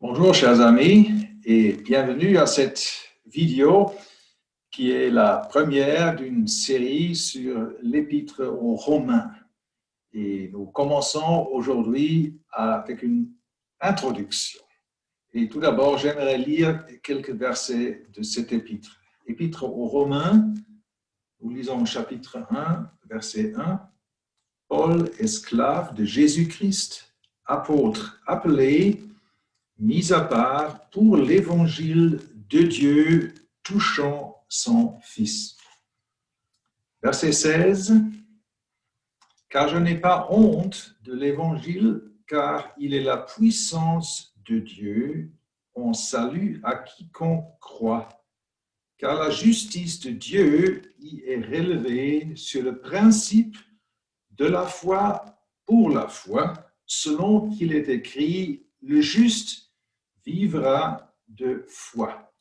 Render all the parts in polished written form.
Bonjour chers amis et bienvenue à cette vidéo qui est la première d'une série sur l'épître aux Romains. Et nous commençons aujourd'hui avec une introduction. Et tout d'abord, j'aimerais lire quelques versets de cette épître. Épître aux Romains, nous lisons au chapitre 1, verset 1. Paul, esclave de Jésus-Christ, apôtre appelé, mis à part pour l'évangile de Dieu touchant son Fils. Verset 16. Car je n'ai pas honte de l'évangile, car il est la puissance de Dieu en salut à quiconque croit. Car la justice de Dieu y est relevée sur le principe de la foi pour la foi, selon qu'il est écrit, le juste vivra de foi.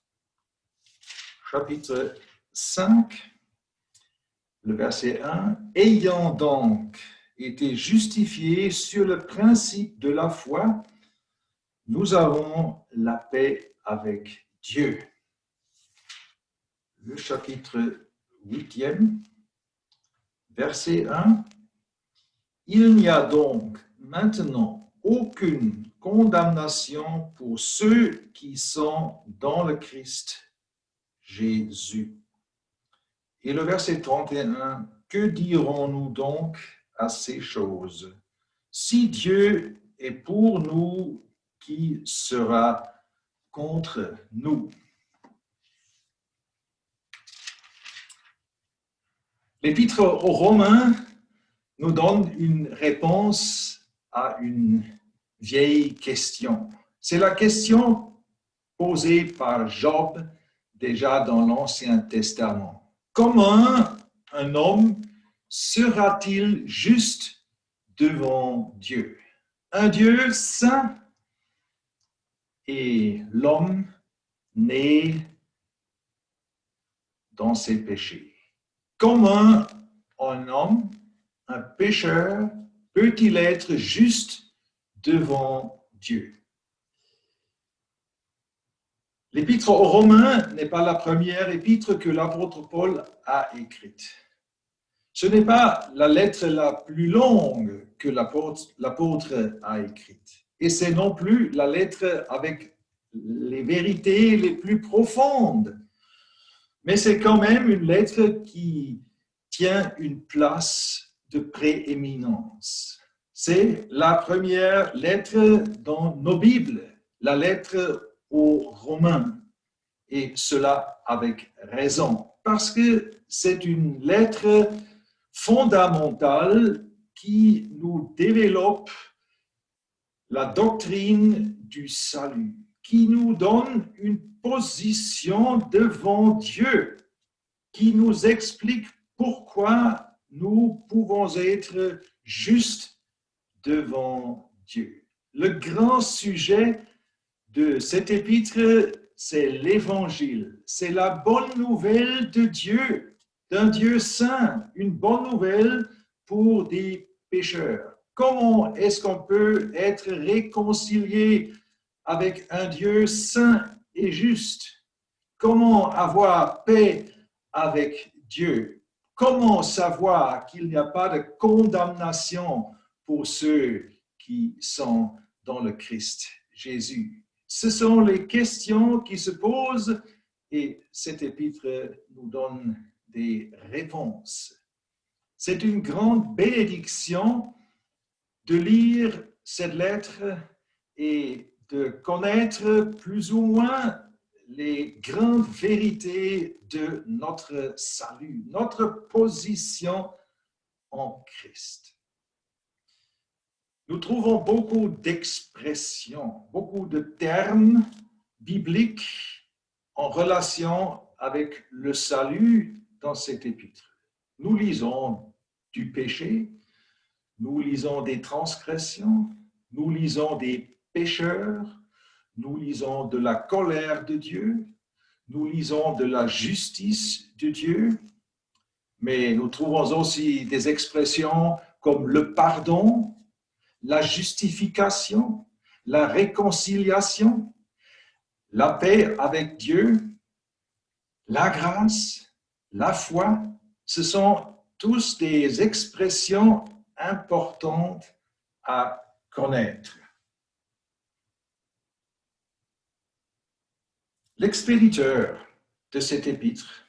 Chapitre 5, le verset 1. Ayant donc été justifiés sur le principe de la foi, nous avons la paix avec Dieu. Le chapitre 8e, verset 1. Il n'y a donc maintenant aucune condamnation pour ceux qui sont dans le Christ Jésus. Et le verset 31, que dirons-nous donc à ces choses? Si Dieu est pour nous, qui sera contre nous? L'épître aux Romains nous donne une réponse à une vieille question. C'est la question posée par Job déjà dans l'Ancien Testament. Comment un homme sera-t-il juste devant Dieu? Un Dieu saint et l'homme né dans ses péchés. Comment un homme, un pécheur, peut-il être juste devant Dieu? L'épître aux Romains n'est pas la première épître que l'apôtre Paul a écrite. Ce n'est pas la lettre la plus longue que l'apôtre a écrite. Et c'est non plus la lettre avec les vérités les plus profondes. Mais c'est quand même une lettre qui tient une place de prééminence. C'est la première lettre dans nos Bibles, la lettre aux Romains, et cela avec raison, parce que c'est une lettre fondamentale qui nous développe la doctrine du salut, qui nous donne une position devant Dieu, qui nous explique pourquoi nous pouvons être justes devant Dieu. Le grand sujet de cet épître, c'est l'évangile. C'est la bonne nouvelle de Dieu, d'un Dieu saint, une bonne nouvelle pour des pécheurs. Comment est-ce qu'on peut être réconcilié avec un Dieu saint et juste? Comment avoir paix avec Dieu? Comment savoir qu'il n'y a pas de condamnation pour ceux qui sont dans le Christ Jésus? Ce sont les questions qui se posent et cet épître nous donne des réponses. C'est une grande bénédiction de lire cette lettre et de connaître plus ou moins les grandes vérités de notre salut, notre position en Christ. Nous trouvons beaucoup d'expressions, beaucoup de termes bibliques en relation avec le salut dans cet épître. Nous lisons du péché, nous lisons des transgressions, nous lisons des pécheurs, nous lisons de la colère de Dieu, nous lisons de la justice de Dieu, mais nous trouvons aussi des expressions comme le pardon, la justification, la réconciliation, la paix avec Dieu, la grâce, la foi. Ce sont tous des expressions importantes à connaître. L'expéditeur de cet épître,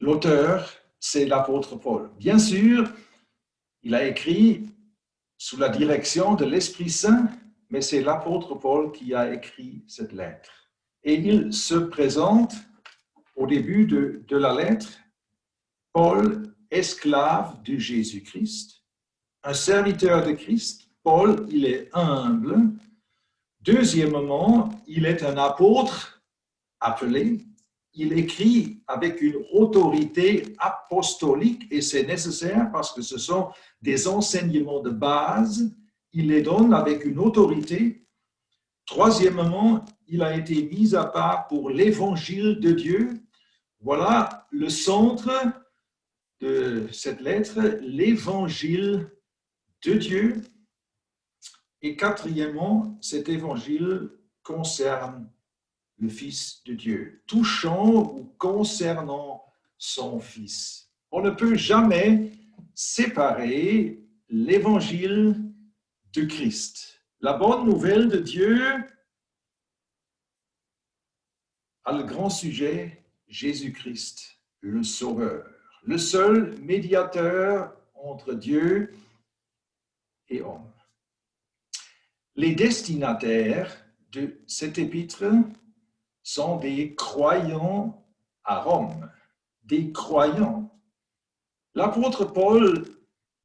l'auteur, c'est l'apôtre Paul. Bien sûr, il a écrit sous la direction de l'Esprit Saint, mais c'est l'apôtre Paul qui a écrit cette lettre. Et il se présente au début de la lettre, Paul, esclave de Jésus-Christ, un serviteur de Christ. Paul, il est humble. Deuxièmement, il est un apôtre appelé. Il écrit avec une autorité apostolique et c'est nécessaire parce que ce sont des enseignements de base. Il les donne avec une autorité. Troisièmement, il a été mis à part pour l'évangile de Dieu. Voilà le centre de cette lettre, l'évangile de Dieu. Et quatrièmement, cet évangile concerne le Fils de Dieu, touchant ou concernant son Fils. On ne peut jamais séparer l'évangile de Christ. La bonne nouvelle de Dieu a le grand sujet, Jésus-Christ, le Sauveur, le seul médiateur entre Dieu et homme. Les destinataires de cet épître sont des croyants à Rome, des croyants. L'apôtre Paul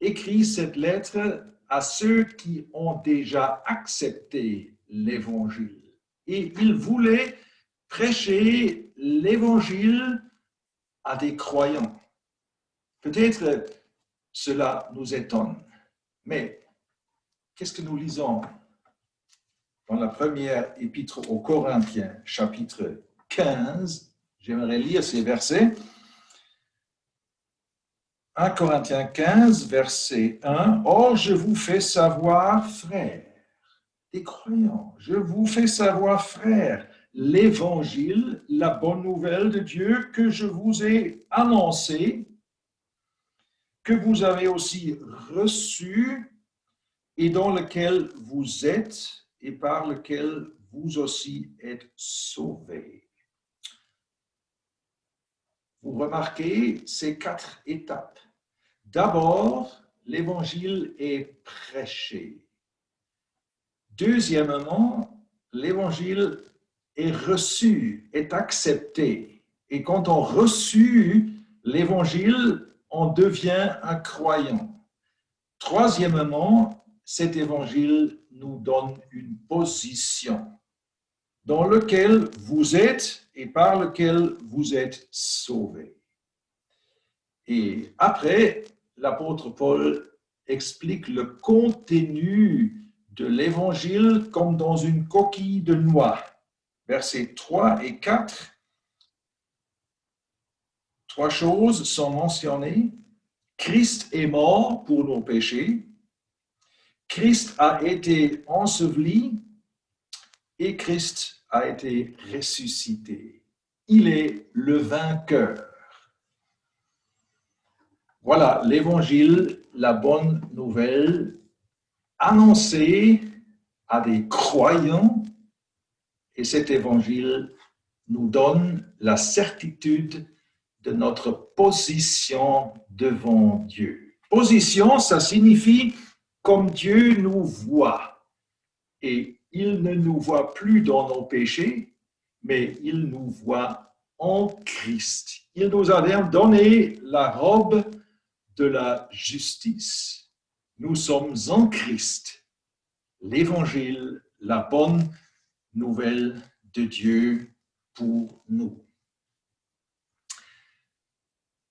écrit cette lettre à ceux qui ont déjà accepté l'évangile. Et il voulait prêcher l'évangile à des croyants. Peut-être cela nous étonne, mais qu'est-ce que nous lisons dans la première épître aux Corinthiens, chapitre 15, j'aimerais lire ces versets. 1 Corinthiens 15, verset 1. « Or, je vous fais savoir, frères, des croyants, je vous fais savoir, frères, l'évangile, la bonne nouvelle de Dieu que je vous ai annoncé, que vous avez aussi reçu et dans lequel vous êtes, et par lequel vous aussi êtes sauvés. » Vous remarquez ces 4 étapes. D'abord, l'évangile est prêché. Deuxièmement, l'évangile est reçu, est accepté. Et quand on reçut l'évangile, on devient un croyant. Troisièmement, cet évangile nous donne une position dans laquelle vous êtes et par lequel vous êtes sauvés. Et après, l'apôtre Paul explique le contenu de l'évangile comme dans une coquille de noix. Versets 3 et 4. 3 choses sont mentionnées. Christ est mort pour nos péchés. Christ a été enseveli et Christ a été ressuscité. Il est le vainqueur. Voilà l'évangile, la bonne nouvelle, annoncée à des croyants, et cet évangile nous donne la certitude de notre position devant Dieu. Position, ça signifie comme Dieu nous voit. Et il ne nous voit plus dans nos péchés, mais il nous voit en Christ. Il nous a donné la robe de la justice. Nous sommes en Christ. L'évangile, la bonne nouvelle de Dieu pour nous.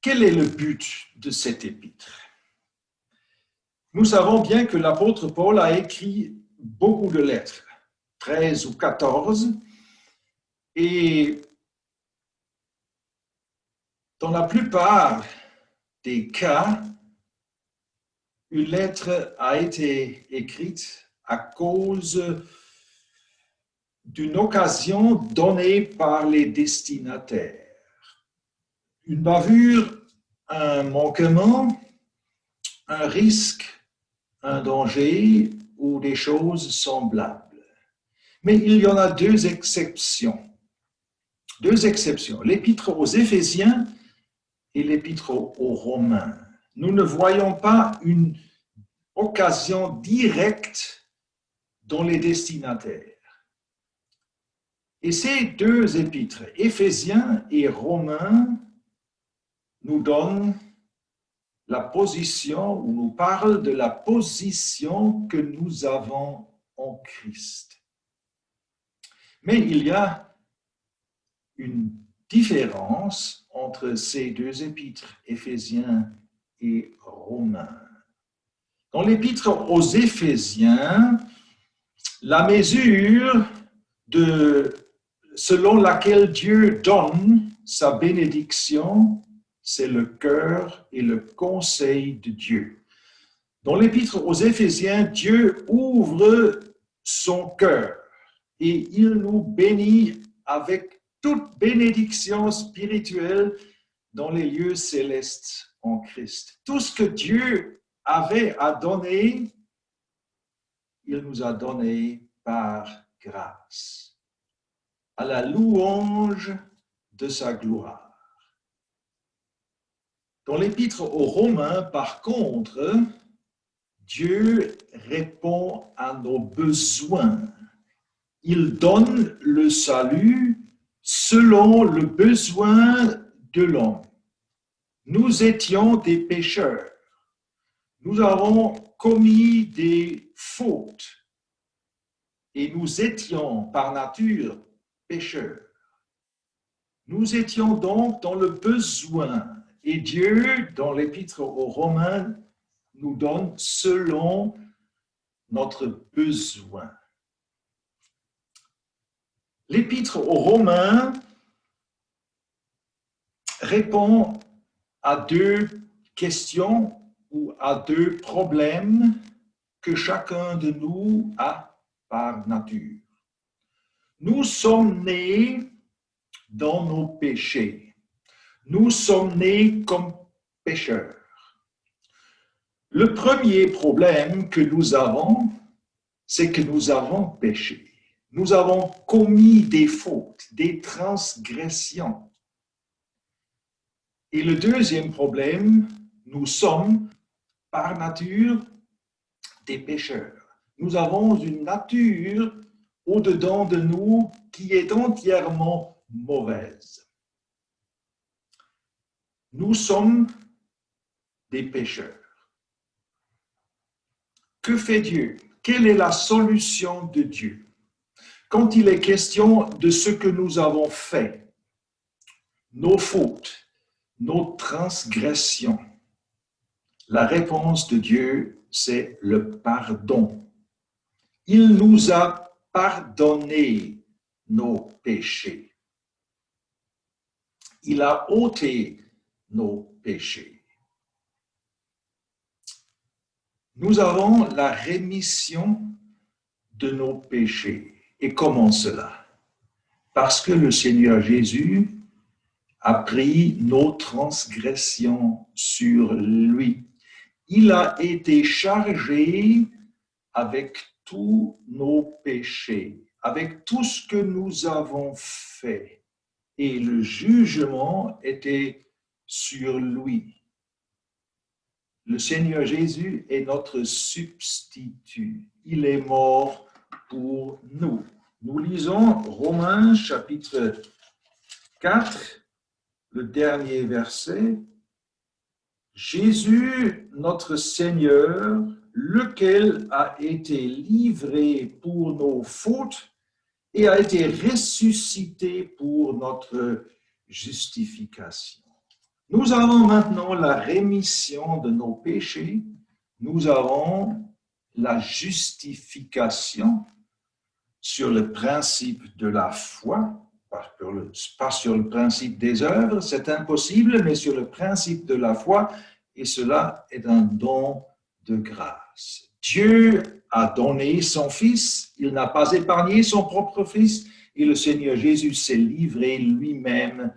Quel est le but de cet épître? Nous savons bien que l'apôtre Paul a écrit beaucoup de lettres, 13 ou 14, et dans la plupart des cas, une lettre a été écrite à cause d'une occasion donnée par les destinataires. Une bavure, un manquement, un risque, un danger ou des choses semblables. Mais il y en a deux exceptions. L'épître aux Éphésiens et l'épître aux Romains. Nous ne voyons pas une occasion directe dans les destinataires. Et ces deux épîtres, Éphésiens et Romains, nous donnent la position, ou nous parlent de la position que nous avons en Christ. Mais il y a une différence entre ces deux épîtres, Éphésiens et Romains. Dans l'épître aux Éphésiens, la mesure selon laquelle Dieu donne sa bénédiction, c'est le cœur et le conseil de Dieu. Dans l'épître aux Éphésiens, Dieu ouvre son cœur et il nous bénit avec toute bénédiction spirituelle dans les lieux célestes en Christ. Tout ce que Dieu avait à donner, il nous a donné par grâce, à la louange de sa gloire. Dans l'épître aux Romains, par contre, Dieu répond à nos besoins. Il donne le salut selon le besoin de l'homme. Nous étions des pécheurs. Nous avons commis des fautes et nous étions par nature pécheurs. Nous étions donc dans le besoin et Dieu, dans l'épître aux Romains, nous donne selon notre besoin. L'épître aux Romains répond à deux questions ou à deux problèmes que chacun de nous a par nature. Nous sommes nés dans nos péchés. Nous sommes nés comme pécheurs. Le premier problème que nous avons, c'est que nous avons péché. Nous avons commis des fautes, des transgressions. Et le deuxième problème, nous sommes par nature des pécheurs. Nous avons une nature au-dedans de nous qui est entièrement mauvaise. Nous sommes des pécheurs. Que fait Dieu? Quelle est la solution de Dieu? Quand il est question de ce que nous avons fait, nos fautes, nos transgressions, la réponse de Dieu, c'est le pardon. Il nous a pardonné nos péchés. Il a ôté nos péchés. Nous avons la rémission de nos péchés. Et comment cela? Parce que le Seigneur Jésus a pris nos transgressions sur lui. Il a été chargé avec tous nos péchés, avec tout ce que nous avons fait. Et le jugement était sur lui. Le Seigneur Jésus est notre substitut. Il est mort pour nous. Nous lisons Romains chapitre 4, le dernier verset. Jésus, notre Seigneur, lequel a été livré pour nos fautes et a été ressuscité pour notre justification. Nous avons maintenant la rémission de nos péchés, nous avons la justification sur le principe de la foi, pas sur le principe des œuvres, c'est impossible, mais sur le principe de la foi, et cela est un don de grâce. Dieu a donné son Fils, il n'a pas épargné son propre Fils, et le Seigneur Jésus s'est livré lui-même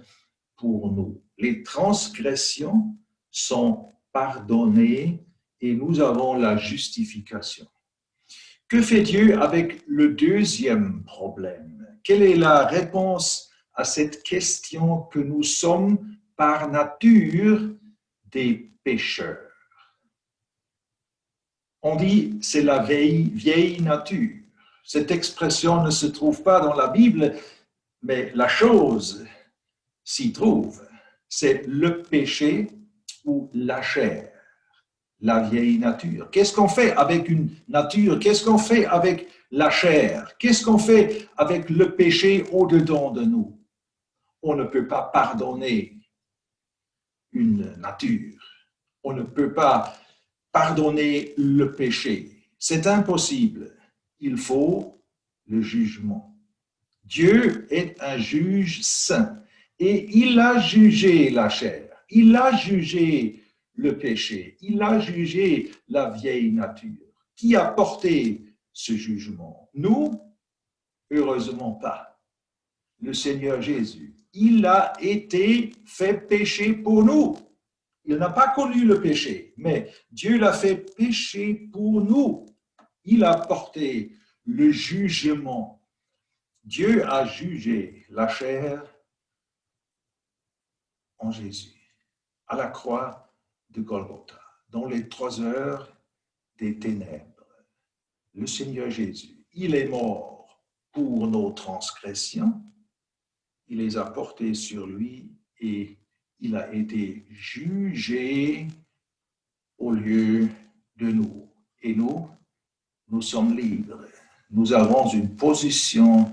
pour nous. Les transgressions sont pardonnées et nous avons la justification. Que fait Dieu avec le deuxième problème? Quelle est la réponse à cette question que nous sommes par nature des pécheurs? On dit c'est la vieille nature. Cette expression ne se trouve pas dans la Bible, mais la chose s'y trouve. C'est le péché ou la chair, la vieille nature. Qu'est-ce qu'on fait avec une nature? Qu'est-ce qu'on fait avec la chair? Qu'est-ce qu'on fait avec le péché au-dedans de nous? On ne peut pas pardonner une nature. On ne peut pas pardonner le péché. C'est impossible. Il faut le jugement. Dieu est un juge saint et il a jugé la chair. Il a jugé le péché. Il a jugé la vieille nature. Qui a porté ce jugement? Nous? Heureusement pas. Le Seigneur Jésus. Il a été fait péché pour nous. Il n'a pas connu le péché, mais Dieu l'a fait péché pour nous. Il a porté le jugement. Dieu a jugé la chair en Jésus, à la croix de Golgotha, dans les 3 heures des ténèbres. Le Seigneur Jésus, il est mort pour nos transgressions, il les a portées sur lui et il a été jugé au lieu de nous. Et nous sommes libres. Nous avons une position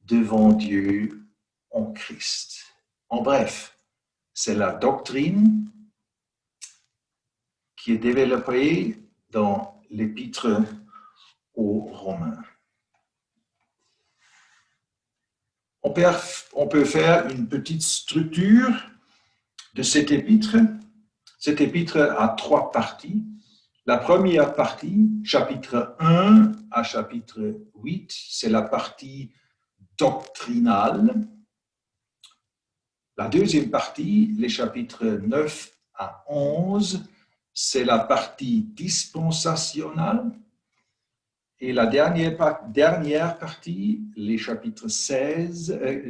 devant Dieu en Christ. En bref, c'est la doctrine qui est développée dans l'épître aux Romains. On peut faire une petite structure de cette épître. Cette épître a 3 parties. La première partie, chapitre 1 à chapitre 8, c'est la partie doctrinale. La deuxième partie, les chapitres 9 à 11, c'est la partie dispensationnelle. Et la dernière partie, les chapitres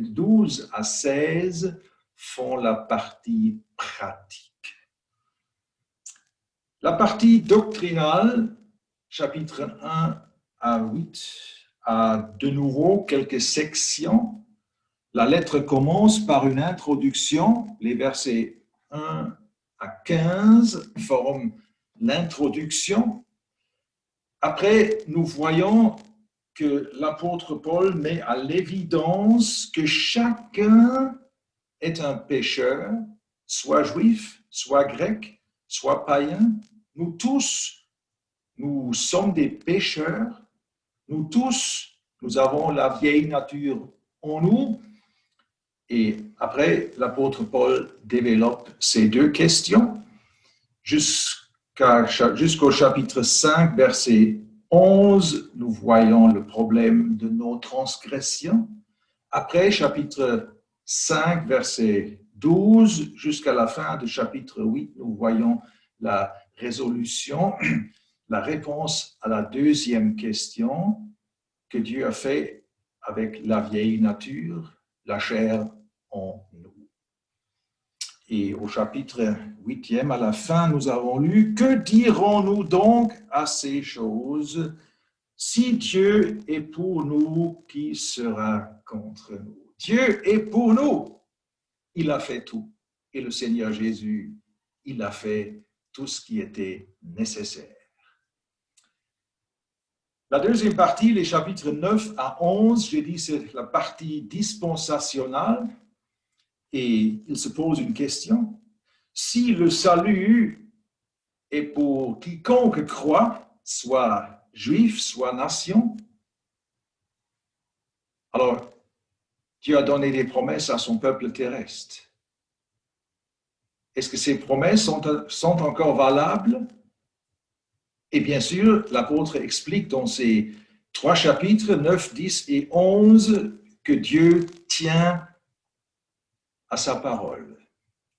12 à 16, font la partie pratique. La partie doctrinale, chapitre 1 à 8, a de nouveau quelques sections. La lettre commence par une introduction. Les versets 1 à 15 forment l'introduction. Après, nous voyons que l'apôtre Paul met à l'évidence que chacun est un pécheur, soit juif, soit grec, soit païen. Nous tous, nous sommes des pécheurs. Nous tous, nous avons la vieille nature en nous. Et après, l'apôtre Paul développe ces 2 questions jusqu'au chapitre 5, verset 11, nous voyons le problème de nos transgressions. Après, chapitre 5, verset 12, jusqu'à la fin du chapitre 8, nous voyons la résolution, la réponse à la deuxième question que Dieu a fait avec la vieille nature, la chair en nous. Et au chapitre 8e, à la fin, nous avons lu « Que dirons-nous donc à ces choses? Si Dieu est pour nous, qui sera contre nous? » Dieu est pour nous. Il a fait tout. Et le Seigneur Jésus, il a fait tout ce qui était nécessaire. La deuxième partie, les chapitres 9 à 11, j'ai dit c'est la partie dispensationnelle. Et il se pose une question. Si le salut est pour quiconque croit, soit juif, soit nation, alors Dieu a donné des promesses à son peuple terrestre. Est-ce que ces promesses sont encore valables? Et bien sûr, l'apôtre explique dans ces 3 chapitres, 9, 10 et 11, que Dieu tient à sa parole.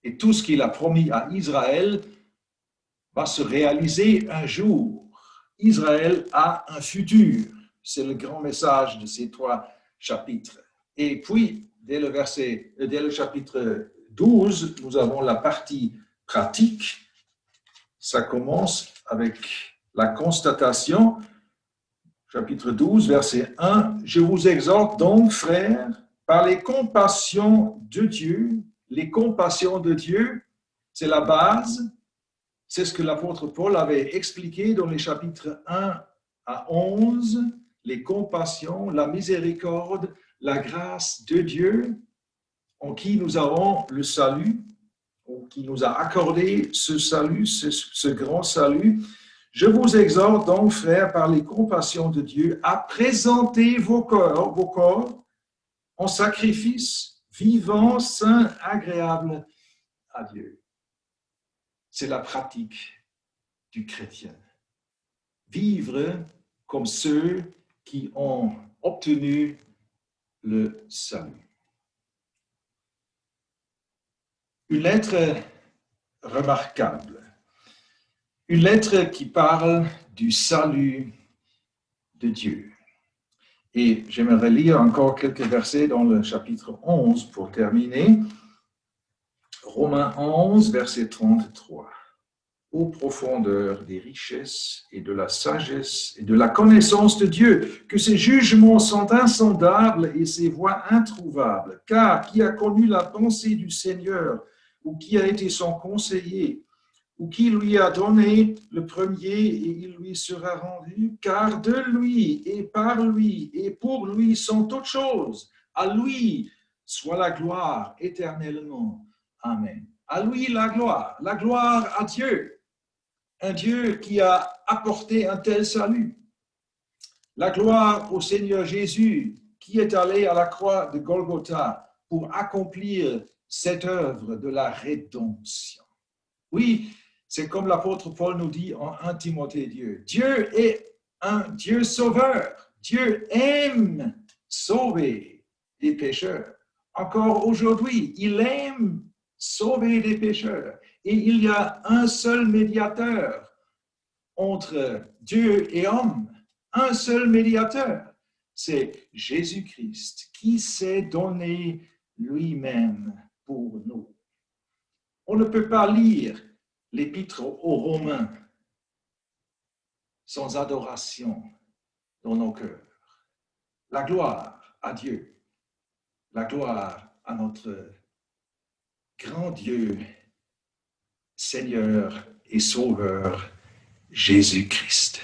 Et tout ce qu'il a promis à Israël va se réaliser un jour. Israël a un futur. C'est le grand message de ces 3 chapitres. Et puis, dès le chapitre 12, nous avons la partie pratique. Ça commence avec la constatation, chapitre 12, verset 1. « Je vous exhorte donc, frères, par les compassions de Dieu ». Les compassions de Dieu, c'est la base. C'est ce que l'apôtre Paul avait expliqué dans les chapitres 1 à 11. Les compassions, la miséricorde, la grâce de Dieu, en qui nous avons le salut, qui nous a accordé ce salut, ce grand salut. Je vous exhorte donc, frères, par les compassions de Dieu, à présenter vos corps en sacrifice vivant, saint, agréable à Dieu. C'est la pratique du chrétien. Vivre comme ceux qui ont obtenu le salut. Une lettre remarquable. Une lettre qui parle du salut de Dieu. Et j'aimerais lire encore quelques versets dans le chapitre 11 pour terminer. Romains 11, verset 33. Ô profondeur des richesses et de la sagesse et de la connaissance de Dieu, que ses jugements sont insondables et ses voies introuvables. Car qui a connu la pensée du Seigneur, ou qui a été son conseiller, ou qui lui a donné le premier et il lui sera rendu, car de lui et par lui et pour lui sont toutes choses. À lui soit la gloire éternellement. Amen. À lui la gloire à Dieu, un Dieu qui a apporté un tel salut. La gloire au Seigneur Jésus qui est allé à la croix de Golgotha pour accomplir cette œuvre de la rédemption. Oui, c'est comme l'apôtre Paul nous dit en 1 Timothée Dieu. Dieu est un Dieu sauveur. Dieu aime sauver des pécheurs. Encore aujourd'hui, il aime sauver des pécheurs. Et il y a un seul médiateur entre Dieu et homme. Un seul médiateur. C'est Jésus-Christ qui s'est donné lui-même pour nous. On ne peut pas lire l'épître aux Romains sans adoration dans nos cœurs. La gloire à Dieu, la gloire à notre grand Dieu, Seigneur et Sauveur, Jésus-Christ.